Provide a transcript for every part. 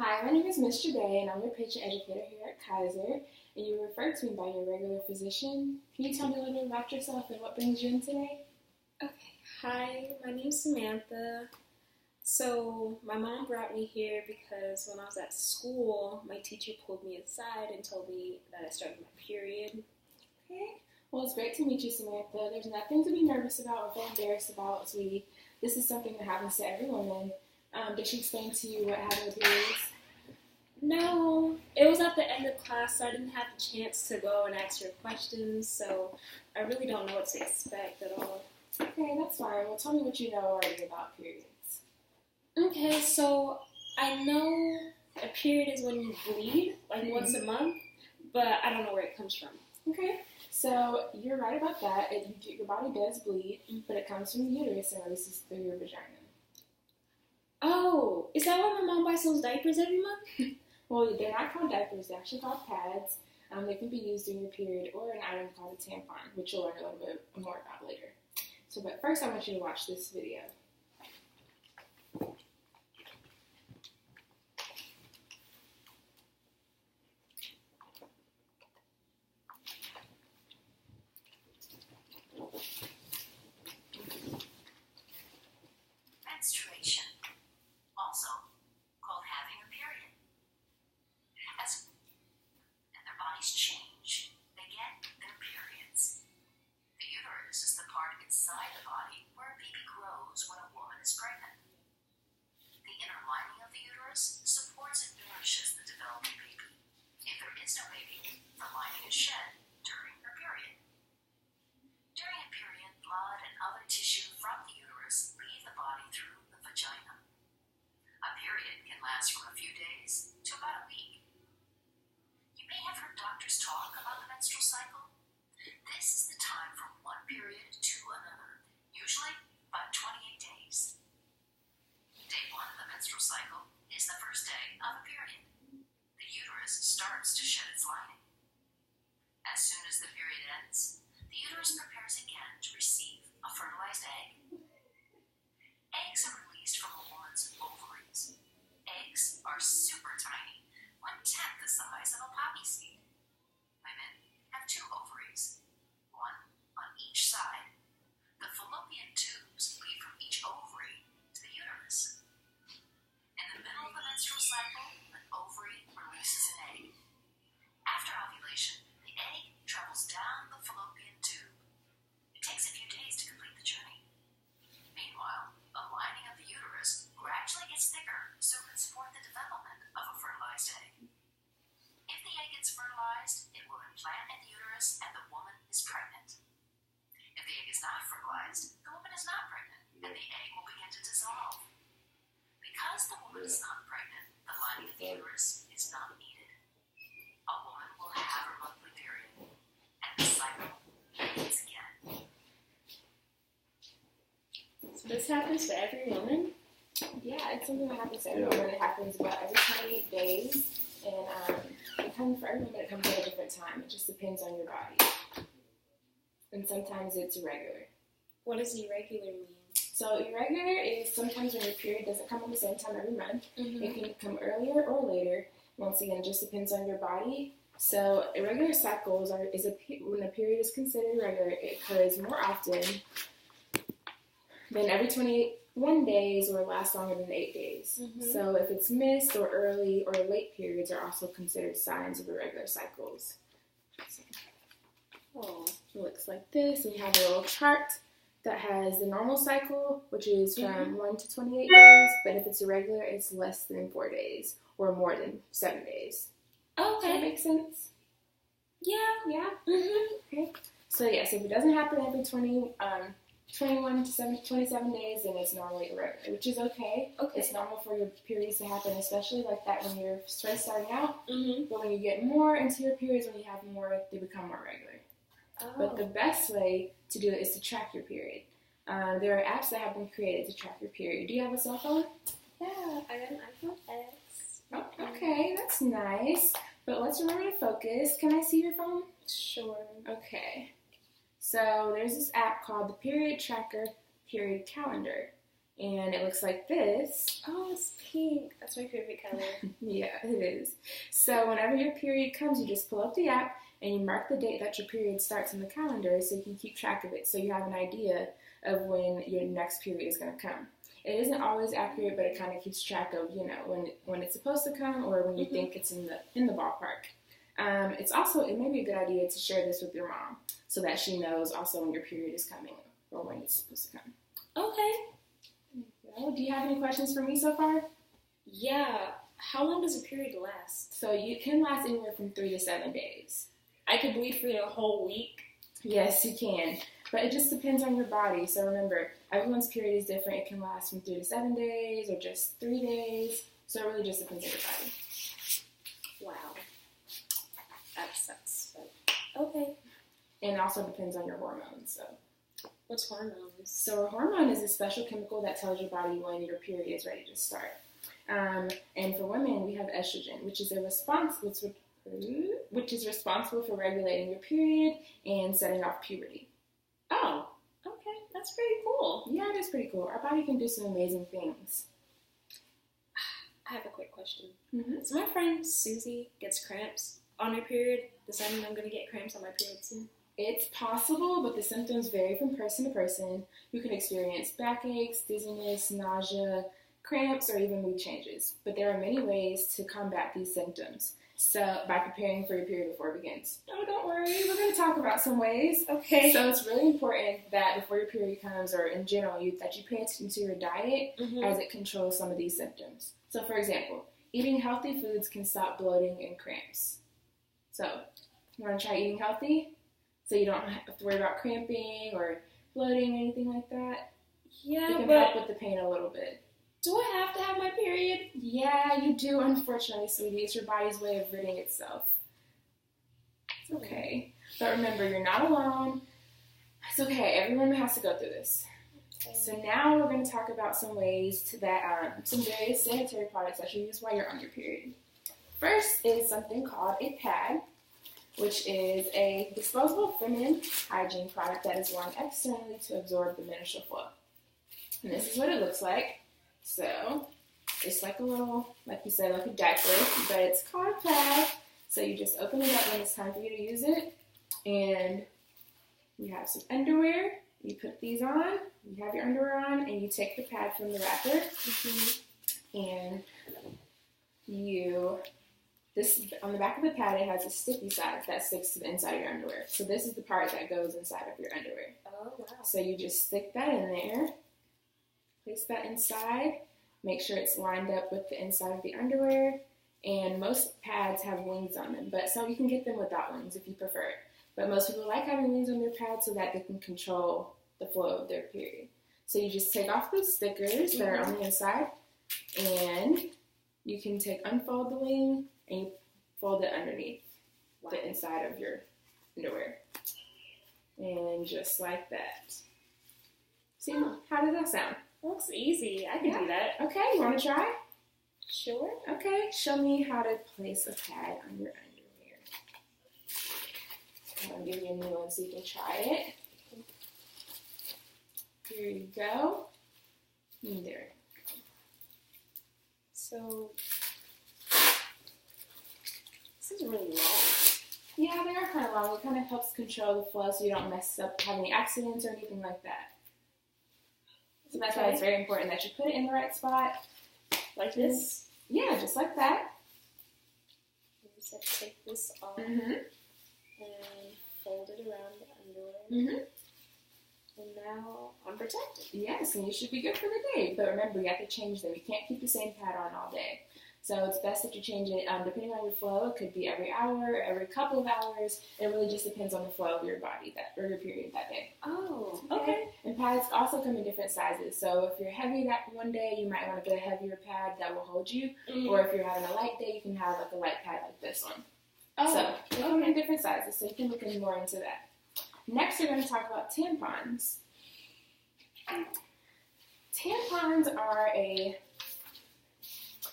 Hi, my name is Mr. Day, and I'm your patient educator here at Kaiser, and you were referred to me by your regular physician. Can you tell me a little bit about yourself and what brings you in today? Okay, hi, my name's Samantha. So, my mom brought me here because when I was at school, my teacher pulled me aside and told me that I started my period. Okay. Well, it's great to meet you, Samantha. There's nothing to be nervous about or feel embarrassed about, sweetie. This is something that happens to every woman. Did she explain to you what happened with periods? No, it was at the end of class, so I didn't have the chance to go and ask her questions, so I really don't know what to expect at all. Okay, that's fine. Well, tell me what you know already about periods. Okay, so I know a period is when you bleed, like once a month, but I don't know where it comes from. Okay, so you're right about that. Your body does bleed, but it comes from the uterus and releases through your vagina. Oh, is that why my mom buys those diapers every month? Well, they're not called diapers. They're actually called pads. They can be used during your period or an item called a tampon, which you'll learn a little bit more about later. So, but first I want you to watch this video. Menstruation, also called having a period. And their bodies change, they get their periods. The uterus is the part inside the body where a baby grows when a woman is pregnant. The inner lining of the uterus supports and nourishes the developing baby. If there is no baby, the lining is shed during her period. During a period, blood and other tissue from the uterus leave the body through the vagina. A period can last from a few days to about a week. You may have heard doctors talk about the menstrual cycle. This is the time from one period to another, usually about 28 days. Day 1 of the menstrual cycle is the first day of a period. The uterus starts to shed its lining. As soon as the period ends, the uterus prepares again to receive a fertilized egg. Eggs are released from a woman's ovaries. Eggs are super tiny, 1/10 the size of a poppy seed. Women have 2 ovaries, one on each side. The fallopian tubes lead from each ovary to the uterus. In the middle of the menstrual cycle, an ovary releases an egg. After ovulation, the egg travels down the fallopian tube. It takes a few days to complete the journey. Meanwhile, the lining of the uterus gradually gets thicker so it can support the development of a fertilized egg. If the egg gets fertilized, it will implant in the uterus and the woman is pregnant. If the egg is not fertilized, the woman is not pregnant and the egg will begin to dissolve. Because the woman is not pregnant, the lining of the uterus is not needed. A woman will have her monthly period and the cycle begins again. So this happens to every woman? Yeah, it's something that happens to every woman. It happens about every 28 days, and it comes for every woman. It comes at a different time. It just depends on your body, and sometimes it's irregular. What does irregular mean? So irregular is sometimes when your period doesn't come at the same time every month. It can come earlier or later. Once again, it just depends on your body. So irregular cycles when a period is considered irregular, it occurs more often than every 21 days or lasts longer than 8 days. So if it's missed or early or late periods are also considered signs of irregular cycles. Oh, It looks like this. We have a little chart that has the normal cycle, which is from 1 to 28 days, but if it's irregular, it's less than 4 days or more than 7 days. okay. Does that make sense? Yeah. Yeah? Okay. So yes, if it doesn't happen every 21 to 27 days, then it's normally irregular, which is okay. It's normal for your periods to happen, especially like that when you're first starting out. But when you get more into your periods, when you have more, they become more regular. But the best way to do it is to track your period. There are apps that have been created to track your period. Do you have a cell phone? Yeah, I got an iPhone X. Oh, okay, that's nice. But let's remember to focus. Can I see your phone? Sure. Okay. So there's this app called the Period Tracker Period Calendar. And it looks like this. Oh, it's pink. That's my favorite color. Yeah, it is. So whenever your period comes, you just pull up the app and you mark the date that your period starts in the calendar so you can keep track of it, so you have an idea of when your next period is going to come. It isn't always accurate, but it kind of keeps track of, when it's supposed to come or when you think it's in the ballpark. It may be a good idea to share this with your mom so that she knows also when your period is coming or when it's supposed to come. Okay. Do you have any questions for me so far? Yeah. How long does a period last? So you can last anywhere from 3 to 7 days. I could bleed for a whole week? Yes, you can. But it just depends on your body. So remember, everyone's period is different. It can last from 3 to 7 days or just 3 days. So it really just depends on your body. Wow. That sucks. But okay. And it also depends on your hormones. So. What's hormones? So a hormone is a special chemical that tells your body when your period is ready to start. And for women, we have estrogen, which is responsible for regulating your period and setting off puberty. Oh, okay. That's pretty cool. Yeah, it is pretty cool. Our body can do some amazing things. I have a quick question. Mm-hmm. So my friend Susie gets cramps on her period. Does that mean I'm going to get cramps on my period soon? It's possible, but the symptoms vary from person to person. You can experience backaches, dizziness, nausea, cramps, or even mood changes. But there are many ways to combat these symptoms. So by preparing for your period before it begins. Oh, don't worry, we're going to talk about some ways. Okay. So it's really important that before your period comes, or in general, that you pay attention to your diet as it controls some of these symptoms. So for example, eating healthy foods can stop bloating and cramps. So you want to try eating healthy? So you don't have to worry about cramping or bloating or anything like that? Yeah, it can but help with the pain a little bit. Do I have to have my period? Yeah, you do, unfortunately, sweetie. It's your body's way of ridding itself. It's okay. But remember, you're not alone. It's okay. Everyone has to go through this. Okay. So now we're going to talk about some ways some various sanitary products that you use while you're on your period. First is something called a pad, which is a disposable feminine hygiene product that is worn externally to absorb the menstrual flow. And this is what it looks like. So it's like a little, like you said, like a diaper, but it's called a pad. So you just open it up when it's time for you to use it. And you have some underwear. You put these on. You have your underwear on, and you take the pad from the wrapper. And on the back of the pad, it has a sticky side that sticks to the inside of your underwear. So this is the part that goes inside of your underwear. Oh, wow. So you just stick that in there. Place that inside. Make sure it's lined up with the inside of the underwear. And most pads have wings on them, but some you can get them without wings if you prefer it. But most people like having wings on their pads so that they can control the flow of their period. So you just take off the stickers that are on the inside, and you can unfold the wing and you fold it underneath the inside of your underwear. And just like that. See, how does that sound? Looks easy. I can do that. Okay, you want to try? Sure. Okay, show me how to place a pad on your underwear. I'll give you a new one so you can try it. Here you go. And there. So, this is really long. Yeah, they are kind of long. It kind of helps control the flow so you don't mess up, have any accidents or anything like that. So that's why it's very important that you put it in the right spot. Like this? Yeah, just like that. You just have to take this off Mm-hmm. and fold it around the underwear. Mm-hmm. And now I'm protected. Yes, and you should be good for the day. But remember, you have to change them. You can't keep the same pad on all day. So it's best that you change it depending on your flow. It could be every hour, every couple of hours. It really just depends on the flow of your body or your period that day. Oh, okay. And pads also come in different sizes. So if you're heavy that one day, you might want to get a heavier pad that will hold you. Mm-hmm. Or if you're having a light day, you can have like a light pad like this one. Oh, so they come in different sizes, so you can look more into that. Next, we're going to talk about tampons. Tampons are a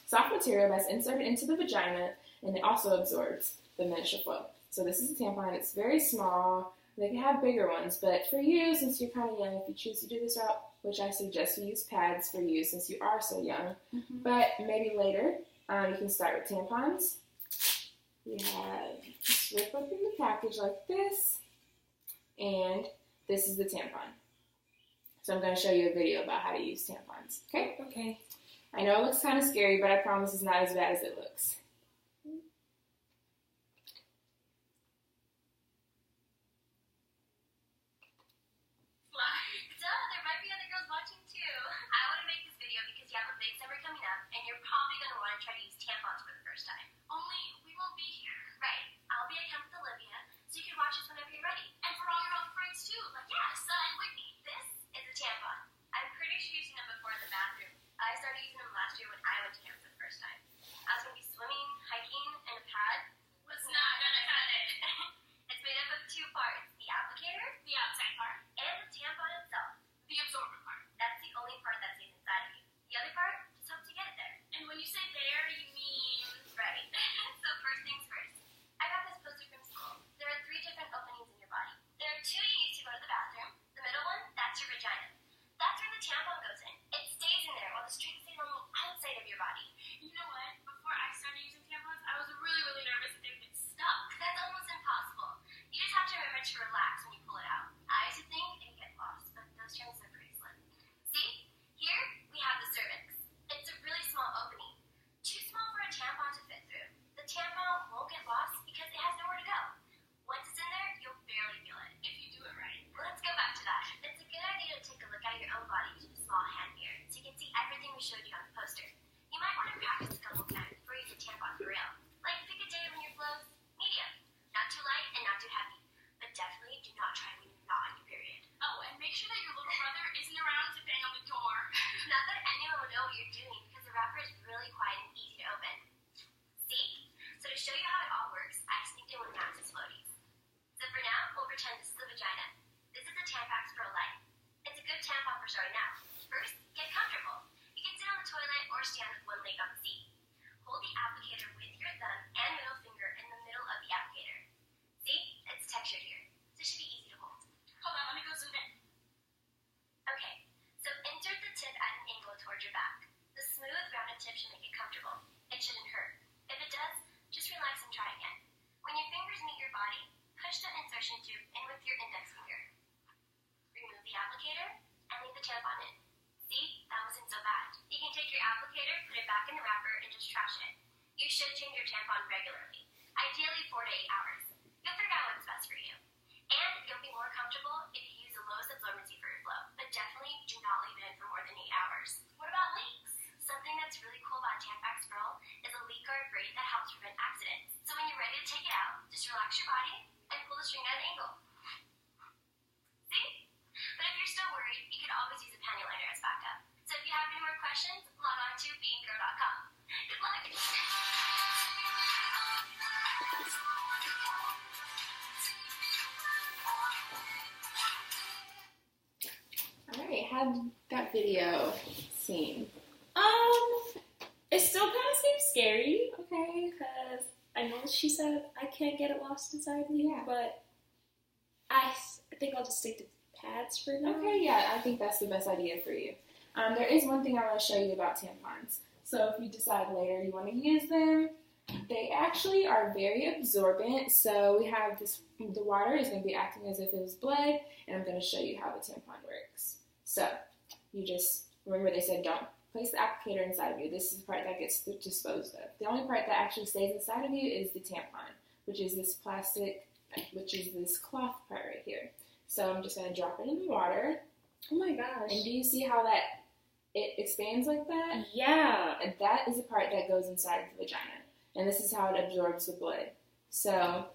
soft material that's inserted into the vagina, and it also absorbs the menstrual flow. So this is a tampon. It's very small. They can have bigger ones, but for you, since you're kind of young, if you choose to do this route, which I suggest you use pads for you since you are so young, but maybe later, you can start with tampons. You just rip open the package like this, and this is the tampon. So I'm going to show you a video about how to use tampons, okay? Okay. I know it looks kind of scary, but I promise it's not as bad as it looks. How'd that video seem? It still kind of seems scary. Okay. Because I know she said I can't get it lost inside me. Yeah. But I think I'll just stick to pads for now. Okay, yeah, I think that's the best idea for you. There is one thing I want to show you about tampons. So if you decide later you want to use them, they actually are very absorbent. So we have the water is going to be acting as if it was blood, and I'm going to show you how the tampon works. So you just, remember they said don't place the applicator inside of you. This is the part that gets disposed of. The only part that actually stays inside of you is the tampon, which is this plastic, which is this cloth part right here. So I'm just going to drop it in the water. Oh my gosh. And do you see how it expands like that? Yeah. And that is the part that goes inside of the vagina. And this is how it absorbs the blood. So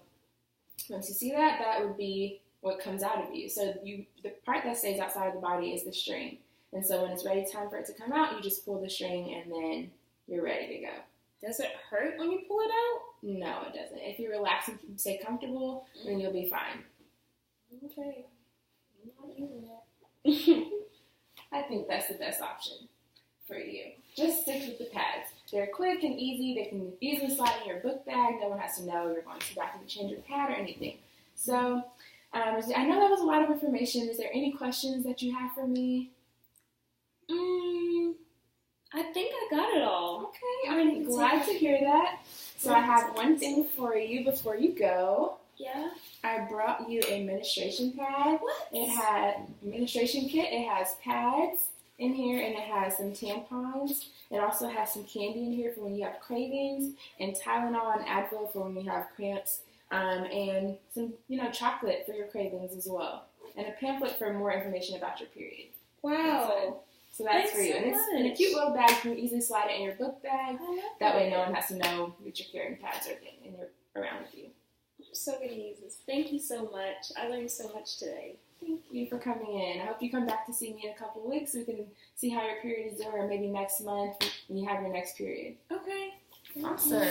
once you see that, that would be what comes out of you. So the part that stays outside of the body is the string. And so when it's ready time for it to come out, you just pull the string and then you're ready to go. Does it hurt when you pull it out? No, it doesn't. If you relax and stay comfortable, then you'll be fine. Okay. I'm not using that. I think that's the best option for you. Just stick with the pads. They're quick and easy. They can easily slide in your book bag. No one has to know you're going to the bathroom to change your pad or anything. So I know that was a lot of information. Is there any questions that you have for me? I think I got it all. Okay, I'm glad to hear that. So I have one thing for you before you go. Yeah. I brought you a menstruation pad. What? It had a menstruation kit. It has pads in here, and it has some tampons. It also has some candy in here for when you have cravings, and Tylenol and Advil for when you have cramps, and some, chocolate for your cravings as well, and a pamphlet for more information about your period. Wow. So that's Thanks for you. So And it's much. in a cute little bag. You can easily slide it in your book bag. That way no one has to know that you're carrying pads and you're around with you. I'm so going to use this. Thank you so much. I learned so much today. Thank you for coming in. I hope you come back to see me in a couple of weeks so we can see how your period is doing, or maybe next month when you have your next period. Okay. Awesome.